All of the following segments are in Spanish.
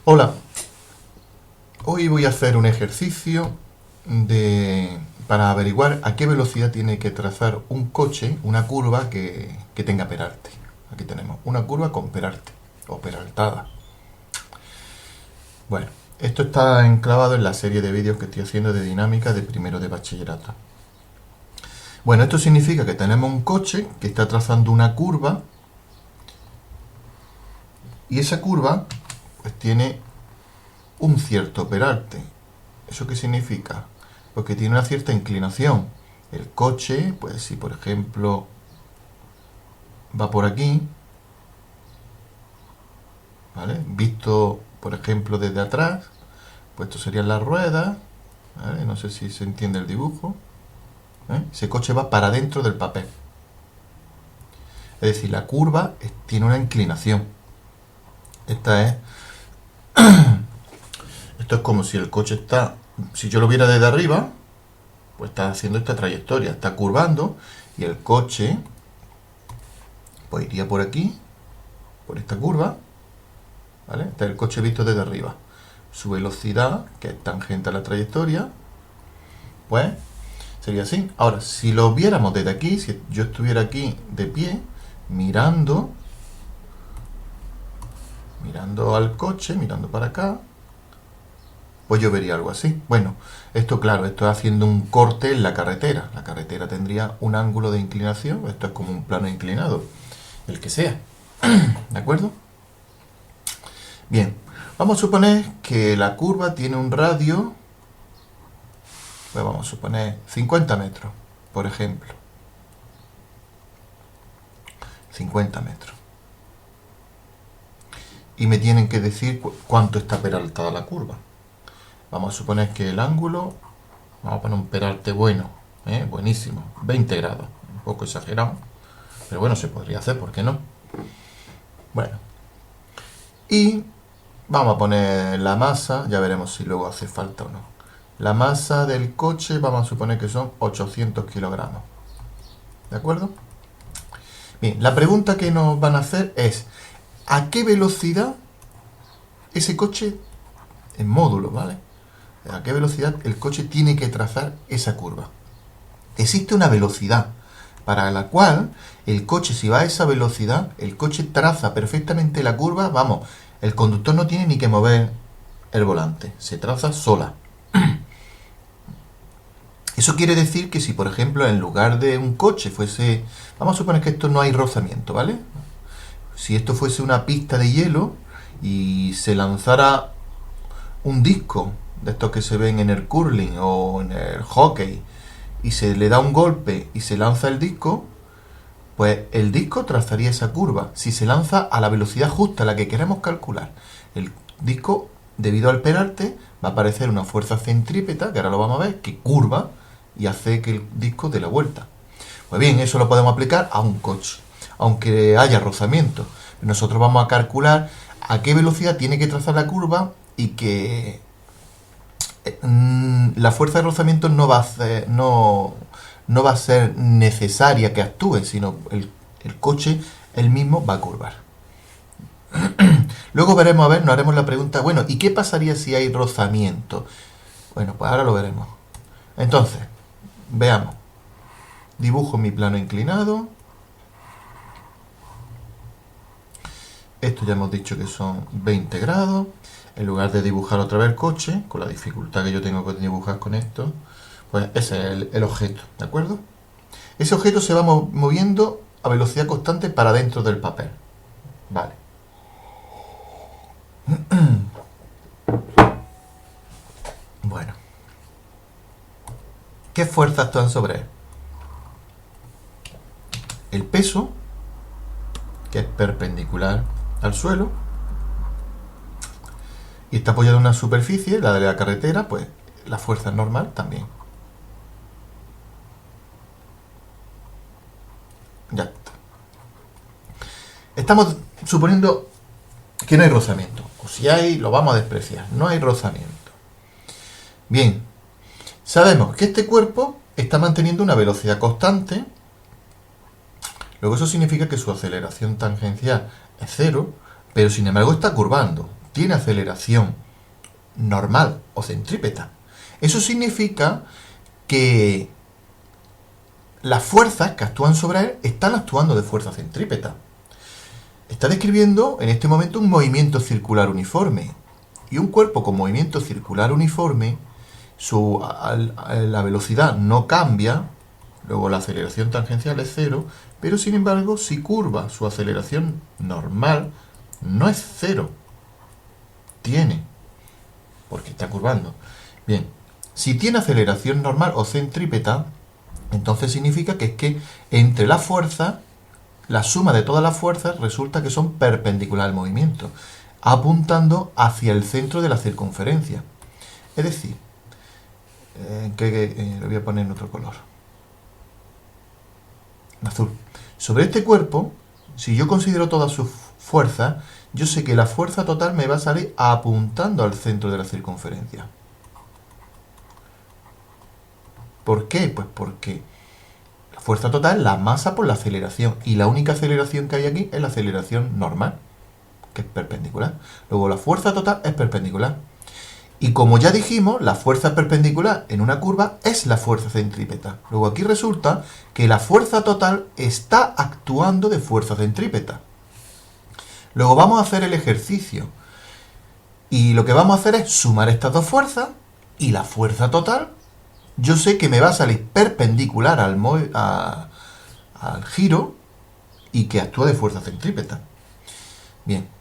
Hola, hoy voy a hacer un ejercicio para averiguar a qué velocidad tiene que trazar un coche una curva que tenga peralte. Aquí tenemos una curva con peralte o peraltada. Bueno, esto está enclavado en la serie de vídeos que estoy haciendo de dinámica de primero de bachillerato. Bueno, esto significa que tenemos un coche que está trazando una curva y esa curva pues tiene un cierto peralte. ¿Eso qué significa? Pues que tiene una cierta inclinación. El coche, pues si por ejemplo va por aquí, ¿vale? Visto por ejemplo desde atrás, pues esto serían las ruedas, ¿vale? No sé si se entiende el dibujo. Ese coche va para dentro del papel. Es decir, la curva tiene una inclinación. Esto es como si el coche si yo lo viera desde arriba, pues está haciendo esta trayectoria, está curvando y el coche pues iría por aquí, por esta curva, ¿vale? Está el coche visto desde arriba. Su velocidad, que es tangente a la trayectoria, pues sería así. Ahora, si lo viéramos desde aquí, si yo estuviera aquí de pie, mirando al coche, mirando para acá, pues yo vería algo así. Bueno, esto claro, esto es haciendo un corte en la carretera. La carretera tendría un ángulo de inclinación, esto es como un plano inclinado, el que sea. ¿De acuerdo? Bien, vamos a suponer que la curva tiene un radio, pues vamos a suponer 50 metros, por ejemplo. 50 metros. Y me tienen que decir cuánto está peraltada la curva. Vamos a suponer que el ángulo, vamos a poner un peralte bueno, buenísimo, 20 grados, un poco exagerado, pero bueno, se podría hacer, ¿por qué no? Bueno, y vamos a poner la masa, ya veremos si luego hace falta o no. La masa del coche vamos a suponer que son 800 kilogramos, ¿de acuerdo? Bien, la pregunta que nos van a hacer es, ¿a qué velocidad ese coche, en módulo, ¿vale? ¿A qué velocidad el coche tiene que trazar esa curva? Existe una velocidad para la cual el coche, si va a esa velocidad, el coche traza perfectamente la curva, vamos, el conductor no tiene ni que mover el volante, se traza sola. Eso quiere decir que si, por ejemplo, en lugar de un coche fuese, vamos a suponer que esto no hay rozamiento, ¿vale? Si esto fuese una pista de hielo y se lanzara un disco de estos que se ven en el curling o en el hockey y se le da un golpe y se lanza el disco, pues el disco trazaría esa curva. Si se lanza a la velocidad justa, la que queremos calcular, el disco, debido al peralte, va a aparecer una fuerza centrípeta, que ahora lo vamos a ver, que curva y hace que el disco dé la vuelta. Pues bien, eso lo podemos aplicar a un coche, aunque haya rozamiento. Nosotros vamos a calcular a qué velocidad tiene que trazar la curva y que la fuerza de rozamiento no va a ser necesaria que actúe, sino el coche él mismo va a curvar. Luego nos haremos la pregunta, bueno, ¿y qué pasaría si hay rozamiento? Bueno, pues ahora lo veremos. Entonces, veamos. Dibujo mi plano inclinado. Esto ya hemos dicho que son 20 grados. En lugar de dibujar otra vez el coche, con la dificultad que yo tengo que dibujar con esto, pues ese es el objeto, ¿de acuerdo? Ese objeto se va moviendo a velocidad constante para dentro del papel. Vale. Bueno. ¿Qué fuerzas actúan sobre él? El peso, que es perpendicular al suelo, y está apoyado en una superficie, la de la carretera, pues la fuerza es normal también. Ya está. Estamos suponiendo que no hay rozamiento. O si hay, lo vamos a despreciar. No hay rozamiento. Bien. Sabemos que este cuerpo está manteniendo una velocidad constante. Luego eso significa que su aceleración tangencial es cero, pero sin embargo está curvando. tiene aceleración normal o centrípeta. Eso significa que las fuerzas que actúan sobre él están actuando de fuerza centrípeta. Está describiendo en este momento un movimiento circular uniforme. Y un cuerpo con movimiento circular uniforme, la velocidad no cambia, luego la aceleración tangencial es cero, pero sin embargo, si curva, su aceleración normal no es cero. Tiene, porque está curvando. Bien, si tiene aceleración normal o centrípeta, entonces significa que es que entre las fuerzas, la suma de todas las fuerzas resulta que son perpendiculares al movimiento, apuntando hacia el centro de la circunferencia. Es decir, lo voy a poner en otro color. Azul. Sobre este cuerpo, si yo considero todas sus fuerzas, yo sé que la fuerza total me va a salir apuntando al centro de la circunferencia. ¿Por qué? Pues porque la fuerza total es la masa por la aceleración. Y la única aceleración que hay aquí es la aceleración normal, que es perpendicular. Luego la fuerza total es perpendicular. Y como ya dijimos, la fuerza perpendicular en una curva es la fuerza centrípeta. Luego aquí resulta que la fuerza total está actuando de fuerza centrípeta. Luego vamos a hacer el ejercicio. Y lo que vamos a hacer es sumar estas dos fuerzas y la fuerza total, yo sé que me va a salir perpendicular al giro y que actúa de fuerza centrípeta. Bien.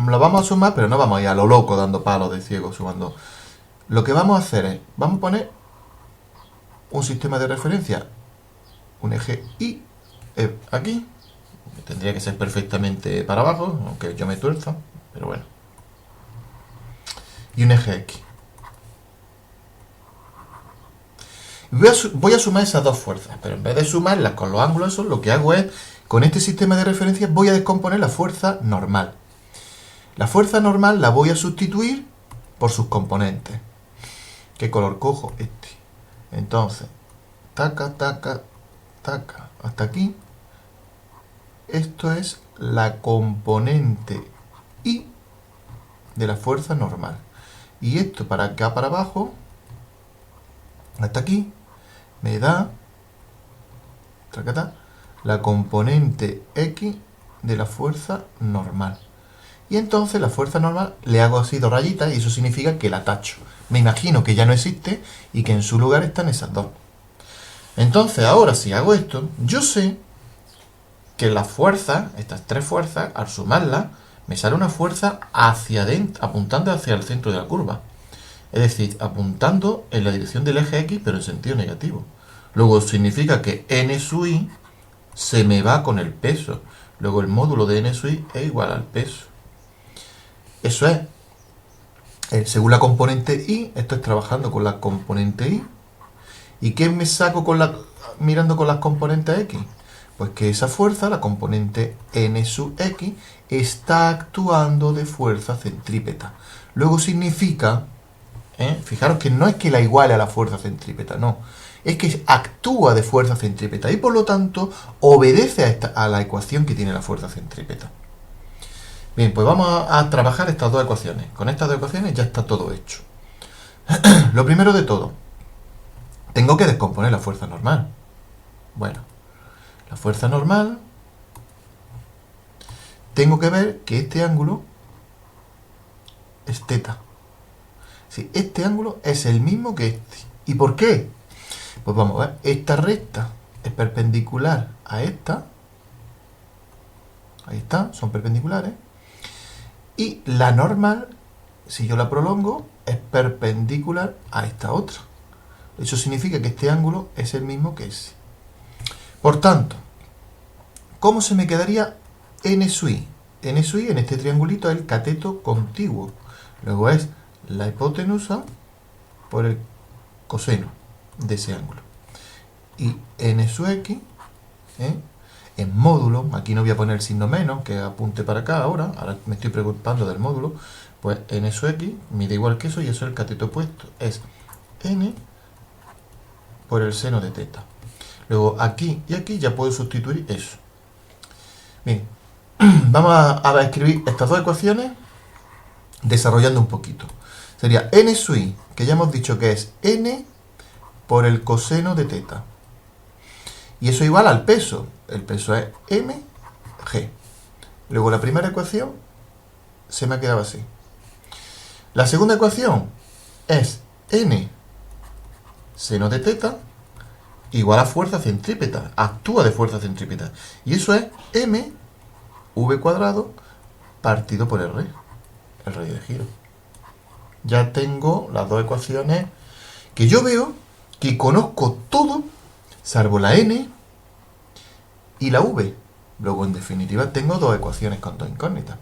Lo vamos a sumar, pero no vamos a ir a lo loco dando palos de ciego sumando. Lo que vamos a hacer es, vamos a poner un sistema de referencia, un eje Y aquí, tendría que ser perfectamente para abajo, aunque yo me tuerza, pero bueno. Y un eje X. Voy a sumar esas dos fuerzas, pero en vez de sumarlas con los ángulos, eso lo que hago es, con este sistema de referencia, voy a descomponer la fuerza normal. La fuerza normal la voy a sustituir por sus componentes. ¿Qué color cojo? Este. Entonces, taca, taca, taca, hasta aquí. Esto es la componente Y de la fuerza normal. Y esto para acá, para abajo, hasta aquí, me da la componente X de la fuerza normal. Y entonces la fuerza normal le hago así dos rayitas y eso significa que la tacho. Me imagino que ya no existe y que en su lugar están esas dos. Entonces ahora si hago esto, yo sé que las fuerzas, estas tres fuerzas, al sumarlas, me sale una fuerza hacia adentro, apuntando hacia el centro de la curva. Es decir, apuntando en la dirección del eje X, pero en sentido negativo. Luego significa que n sub i se me va con el peso. Luego el módulo de n sub i es igual al peso. Eso es, según la componente Y, estoy trabajando con la componente Y. ¿Y qué me saco mirando con las componentes X? Pues que esa fuerza, la componente n sub x, está actuando de fuerza centrípeta. Luego significa, fijaros que no es que la iguale a la fuerza centrípeta, no. Es que actúa de fuerza centrípeta y por lo tanto obedece a la ecuación que tiene la fuerza centrípeta. Bien, pues vamos a trabajar estas dos ecuaciones. Con estas dos ecuaciones ya está todo hecho. Lo primero de todo, tengo que descomponer la fuerza normal. Bueno, la fuerza normal, tengo que ver que este ángulo es θ. Sí, este ángulo es el mismo que este. ¿Y por qué? Pues vamos a ver, esta recta es perpendicular a esta. Ahí está, son perpendiculares. Y la normal, si yo la prolongo, es perpendicular a esta otra. Eso significa que este ángulo es el mismo que ese. Por tanto, ¿cómo se me quedaría n sub i? N sub i en este triangulito es el cateto contiguo. Luego es la hipotenusa por el coseno de ese ángulo. Y n sub x, en módulo, aquí no voy a poner el signo menos, que apunte para acá ahora me estoy preocupando del módulo, pues n sub x mide igual que eso y eso es el cateto opuesto. Es n por el seno de θ. Luego aquí y aquí ya puedo sustituir eso. Bien, vamos a escribir estas dos ecuaciones desarrollando un poquito. Sería n sub i, que ya hemos dicho que es n por el coseno de teta. Y eso igual al peso. El peso es mg. Luego la primera ecuación se me ha quedado así. La segunda ecuación es n seno de teta igual a fuerza centrípeta. Actúa de fuerza centrípeta. Y eso es m v cuadrado partido por r, el radio de giro. Ya tengo las dos ecuaciones que yo veo que conozco todo, salvo la n y la v. Luego, en definitiva, tengo dos ecuaciones con dos incógnitas.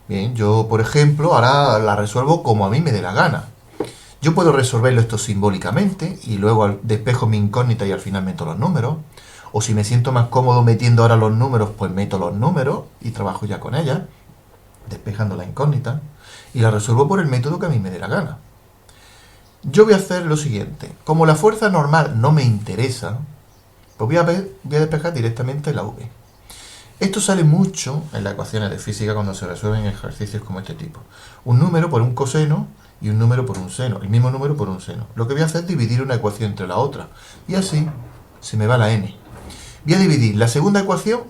Bien, yo, por ejemplo, ahora la resuelvo como a mí me dé la gana. Yo puedo resolverlo esto simbólicamente y luego despejo mi incógnita y al final meto los números. O si me siento más cómodo metiendo ahora los números, pues meto los números y trabajo ya con ellas, despejando la incógnita. Y la resuelvo por el método que a mí me dé la gana. Yo voy a hacer lo siguiente. Como la fuerza normal no me interesa, pues voy a despejar directamente la v. Esto sale mucho en las ecuaciones de física cuando se resuelven ejercicios como este tipo. Un número por un coseno y un número por un seno. El mismo número por un seno. Lo que voy a hacer es dividir una ecuación entre la otra. Y así se me va la n. Voy a dividir la segunda ecuación,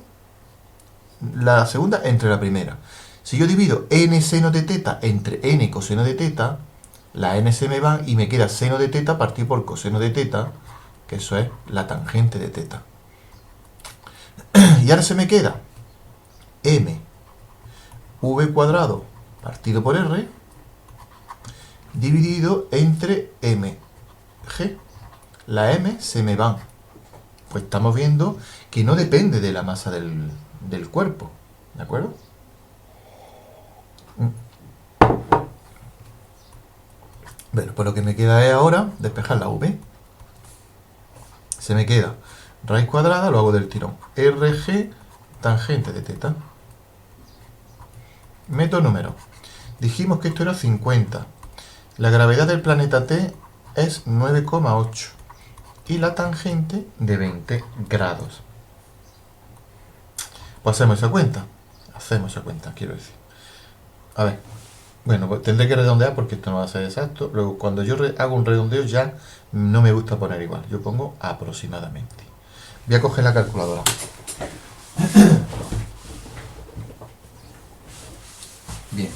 la segunda entre la primera. Si yo divido n seno de teta entre n coseno de teta, la n se me va y me queda seno de teta partido por coseno de teta, que eso es la tangente de teta. Y ahora se me queda m v cuadrado partido por r dividido entre mg. La m se me va. Pues estamos viendo que no depende de la masa del cuerpo. ¿De acuerdo? Bueno, pues lo que me queda es ahora despejar la v. Se me queda raíz cuadrada, lo hago del tirón. RG tangente de teta. Meto números. Dijimos que esto era 50. La gravedad del planeta T es 9,8. Y la tangente de 20 grados. Pues hacemos esa cuenta. Hacemos esa cuenta, quiero decir. A ver. Bueno, pues tendré que redondear porque esto no va a ser exacto. Luego, cuando yo hago un redondeo ya no me gusta poner igual. Yo pongo aproximadamente. Voy a coger la calculadora. Bien.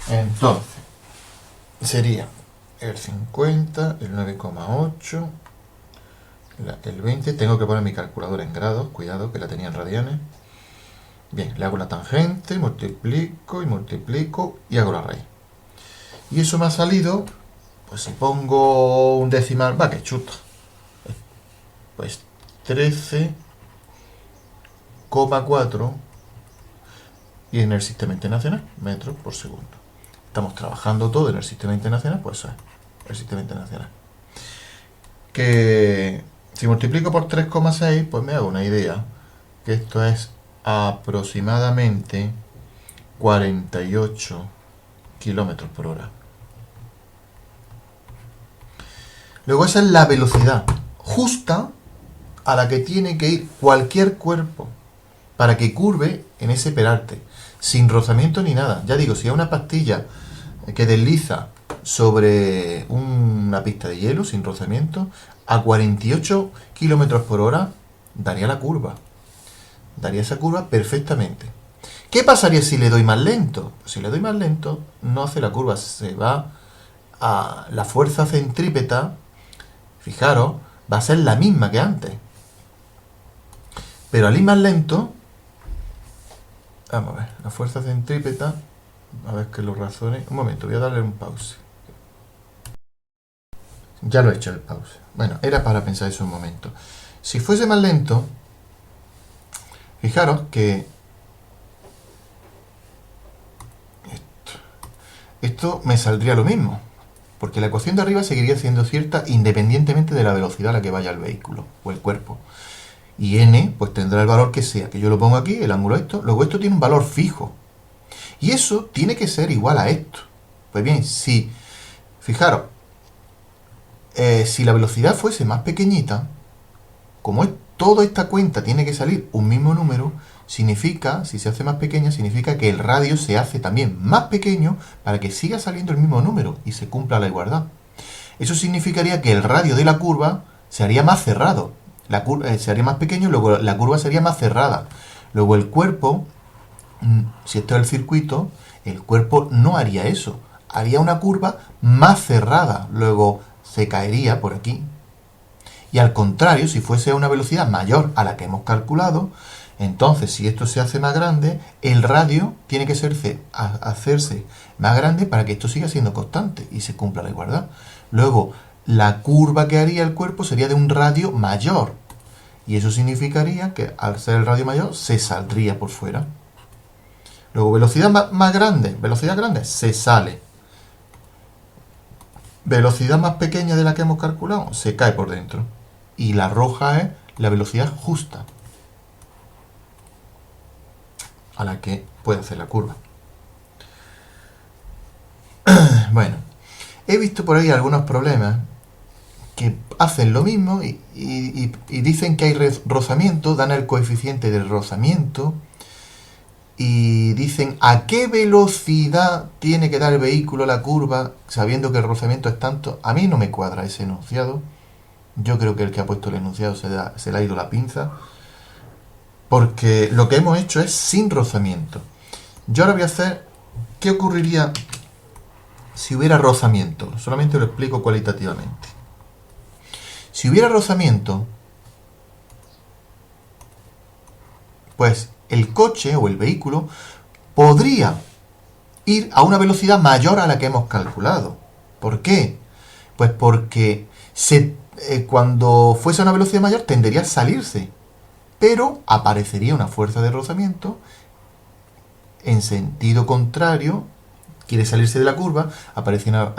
Entonces, sería el 50, el 9,8, el 20. Tengo que poner mi calculadora en grados. Cuidado, que la tenía en radianes. Bien, le hago la tangente, multiplico y hago la raíz. Y eso me ha salido, pues si pongo un decimal, va que chuta. Pues 13,4 y en el sistema internacional, metros por segundo. Estamos trabajando todo en el sistema internacional, pues eso es, el sistema internacional. Que si multiplico por 3,6, pues me hago una idea, que esto es aproximadamente 48 kilómetros por hora. Luego esa es la velocidad justa a la que tiene que ir cualquier cuerpo para que curve en ese peralte, sin rozamiento ni nada. Ya digo, si hay una pastilla que desliza sobre una pista de hielo sin rozamiento, a 48 kilómetros por hora daría la curva. Daría esa curva perfectamente. ¿Qué pasaría si le doy más lento? Pues si le doy más lento, no hace la curva, se va a la fuerza centrípeta. Fijaros, va a ser la misma que antes. Pero al ir más lento, vamos a ver, la fuerza centrípeta, a ver que lo razone. Un momento, voy a darle un pause. Ya lo he hecho el pause. Bueno, era para pensar eso un momento. Si fuese más lento, fijaros que esto me saldría lo mismo, porque la ecuación de arriba seguiría siendo cierta independientemente de la velocidad a la que vaya el vehículo o el cuerpo. Y n, pues tendrá el valor que sea, que yo lo pongo aquí, el ángulo esto, luego esto tiene un valor fijo. Y eso tiene que ser igual a esto. Pues bien, si, fijaros, si la velocidad fuese más pequeñita, como toda esta cuenta tiene que salir un mismo número, significa, si se hace más pequeña, significa que el radio se hace también más pequeño para que siga saliendo el mismo número y se cumpla la igualdad. Eso significaría que el radio de la curva se haría más cerrado. Se haría más pequeño, luego la curva sería más cerrada. Luego el cuerpo, si esto es el circuito, el cuerpo no haría eso. Haría una curva más cerrada. Luego se caería por aquí. Y al contrario, si fuese a una velocidad mayor a la que hemos calculado, entonces si esto se hace más grande, el radio tiene que hacerse más grande para que esto siga siendo constante y se cumpla la igualdad. Luego, la curva que haría el cuerpo sería de un radio mayor. Y eso significaría que al ser el radio mayor, se saldría por fuera. Luego, velocidad más grande, se sale. Velocidad más pequeña de la que hemos calculado, se cae por dentro. Y la roja es la velocidad justa a la que puede hacer la curva. Bueno, he visto por ahí algunos problemas que hacen lo mismo y dicen que hay rozamiento, dan el coeficiente del rozamiento y dicen a qué velocidad tiene que dar el vehículo la curva sabiendo que el rozamiento es tanto. A mí no me cuadra ese enunciado. Yo creo que el que ha puesto el enunciado se le ha ido la pinza, porque lo que hemos hecho es sin rozamiento. Yo ahora voy a hacer qué ocurriría si hubiera rozamiento. Solamente lo explico cualitativamente. Si hubiera rozamiento, pues el coche o el vehículo podría ir a una velocidad mayor a la que hemos calculado. ¿Por qué? Pues porque cuando fuese a una velocidad mayor tendería a salirse, pero aparecería una fuerza de rozamiento en sentido contrario. Quiere salirse de la curva, aparecería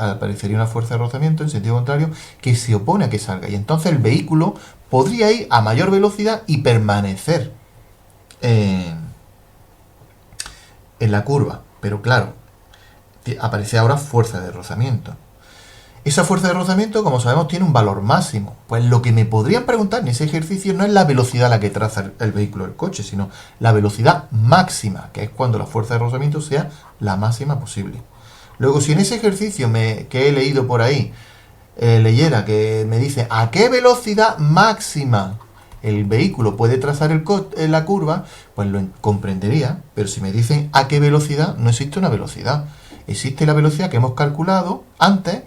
una fuerza de rozamiento en sentido contrario que se opone a que salga. Y entonces el vehículo podría ir a mayor velocidad y permanecer en la curva. Pero claro, aparece ahora fuerza de rozamiento. Esa fuerza de rozamiento, como sabemos, tiene un valor máximo. Pues lo que me podrían preguntar en ese ejercicio no es la velocidad a la que traza el vehículo del coche, sino la velocidad máxima, que es cuando la fuerza de rozamiento sea la máxima posible. Luego, si en ese ejercicio que he leído por ahí, leyera que me dice a qué velocidad máxima el vehículo puede trazar la curva, pues lo comprendería. Pero si me dicen a qué velocidad, no existe una velocidad. Existe la velocidad que hemos calculado antes,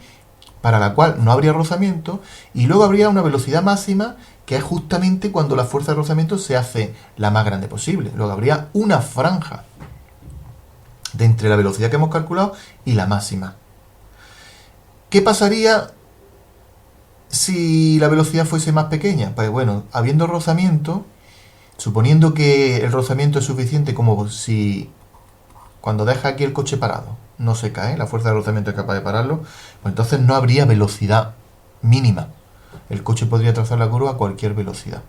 para la cual no habría rozamiento, y luego habría una velocidad máxima, que es justamente cuando la fuerza de rozamiento se hace la más grande posible. Luego habría una franja de entre la velocidad que hemos calculado y la máxima. ¿Qué pasaría si la velocidad fuese más pequeña? Pues bueno, habiendo rozamiento, suponiendo que el rozamiento es suficiente como si cuando deja aquí el coche parado no se cae, la fuerza de rozamiento es capaz de pararlo, pues entonces no habría velocidad mínima. El coche podría trazar la curva a cualquier velocidad.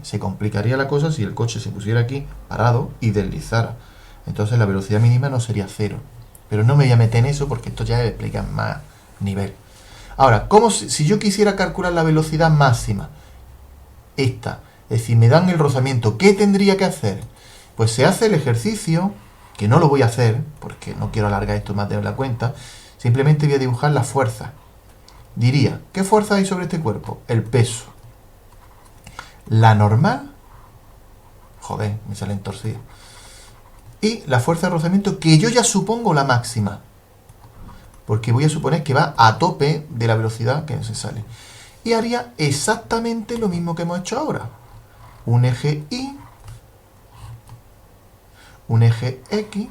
Se complicaría la cosa si el coche se pusiera aquí parado y deslizara. Entonces la velocidad mínima no sería cero. Pero no me voy a meter en eso porque esto ya explica más nivel. Ahora, si yo quisiera calcular la velocidad máxima, esta, es decir, me dan el rozamiento, ¿qué tendría que hacer? Pues se hace el ejercicio, que no lo voy a hacer, porque no quiero alargar esto más de la cuenta, simplemente voy a dibujar la fuerza. Diría, ¿qué fuerza hay sobre este cuerpo? El peso. La normal, joder, me salen torcidos. Y la fuerza de rozamiento, que yo ya supongo la máxima, porque voy a suponer que va a tope de la velocidad que se sale. Y haría exactamente lo mismo que hemos hecho ahora. Un eje Y, un eje X,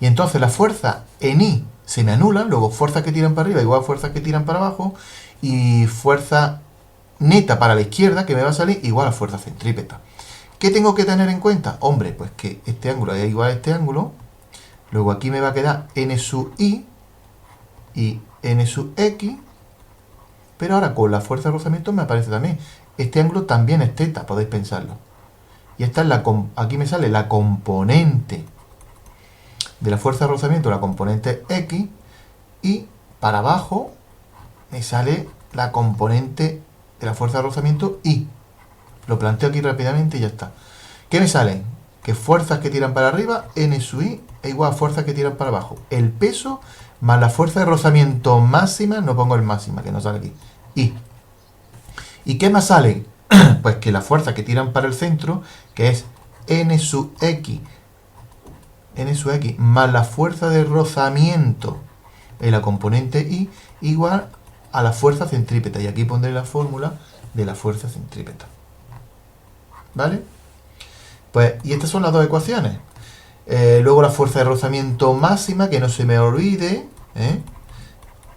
y entonces las fuerzas en Y se me anulan, luego fuerzas que tiran para arriba igual a fuerzas que tiran para abajo, y fuerza neta para la izquierda que me va a salir igual a fuerza centrípeta. ¿Qué tengo que tener en cuenta? Hombre, pues que este ángulo es igual a este ángulo, luego aquí me va a quedar n sub I y n sub X, pero ahora con la fuerza de rozamiento me aparece también, este ángulo también es teta, podéis pensarlo. Y esta es aquí me sale la componente de la fuerza de rozamiento, la componente X, y para abajo me sale la componente de la fuerza de rozamiento Y. Lo planteo aquí rápidamente y ya está. ¿Qué me salen? Que fuerzas que tiran para arriba, N sub I, es igual a fuerzas que tiran para abajo. El peso más la fuerza de rozamiento máxima, no pongo el máxima, que no sale aquí, I. ¿Y qué más sale? Pues que la fuerza que tiran para el centro, que es N sub X, más la fuerza de rozamiento en la componente I, igual a la fuerza centrípeta. Y aquí pondré la fórmula de la fuerza centrípeta. ¿Vale? Pues, y estas son las dos ecuaciones. Luego la fuerza de rozamiento máxima, que no se me olvide.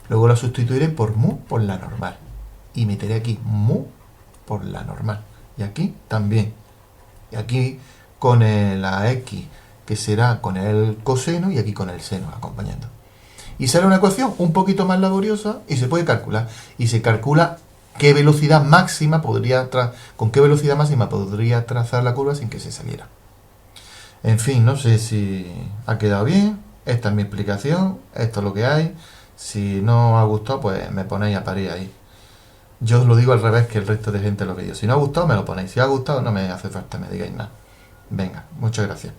Luego la sustituiré por mu por la normal. Y meteré aquí mu por la normal. Y aquí también. Y aquí con la x, que será con el coseno, y aquí con el seno acompañando. Y sale una ecuación un poquito más laboriosa y se puede calcular. Y se calcula qué velocidad máxima con qué velocidad máxima podría trazar la curva sin que se saliera. En fin, no sé si ha quedado bien. Esta es mi explicación. Esto es lo que hay. Si no os ha gustado, pues me ponéis a parir ahí. Yo os lo digo al revés que el resto de gente lo ve. Si no ha gustado, me lo ponéis. Si os ha gustado, no me hace falta que me digáis nada. Venga, muchas gracias.